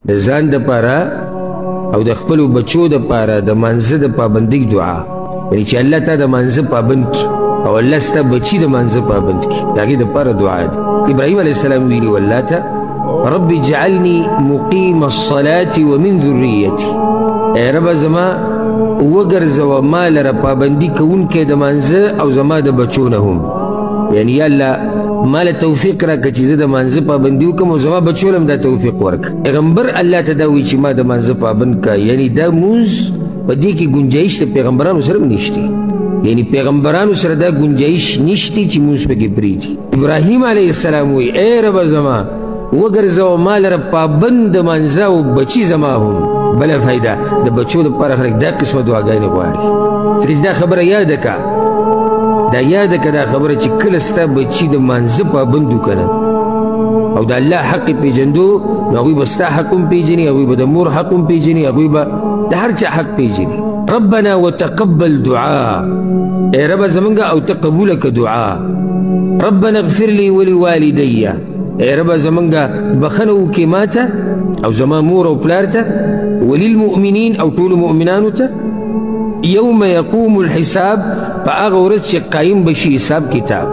د ځان دپاره او د خپلو بچو دپاره د مانځه د پابندۍ دعا، یعنې چې الله تا د مانځه پابند کړي او الله ستا بچي د مانځه پابند کړي، د هغې دپاره دعا ده. ابراهیم علیه السلام ویلي والله ته رب اجعلني مقیم الصلاة ومن ذریتي، ای ربه زما وګرځوه ما لره پابندي کوونکی د مانځه او زما د بچو نه هم، یعنې یا الله ما له توفیق راکړه چې زه د مانځه پابندي وکړم او زما بچو له هم دا توفیق ورکړه. پیغمبر الله ته دا وایي چې ما د مانځه پابند کړه، یعنې دا مونځ په دې کې ګنجایش د پیغمبرانو سره هم نشته، یعنی پیغمبرانو سره دا گنجایش نشتی چې مونږ پکې پرېږدي. ابراهیم علیه السلام وایي ای ربه زما وګرځوه ما لره پابند د مانځه او بچي زما هم. بله فایده د بچو دپاره خلک دا قسمه دعاګانې غواړي، ځکه چې دا خبره یاده که، دا یاده که دا خبره چې کله ستا بچي د مانځه پابند وکنه او د الله حق یې پېژندو، نو هغوی به ستا حق هم پېژني، هغوی به د مور حق هم پېژني، هغوی به د هر چا حق پېژني. ربنا وتقبل دعاء، ای رب زمونږه او ته قبوله که دعا. ربنا اغفر لي ولوالدي، ای رب زمونږه بخنه وکړې ما ته او زما مور او پلار ته، وللمؤمنین او ټولو مؤمنانو ته، یوم یقوم الحساب، په هغه ورځ چې قایم به شي حساب کتاب.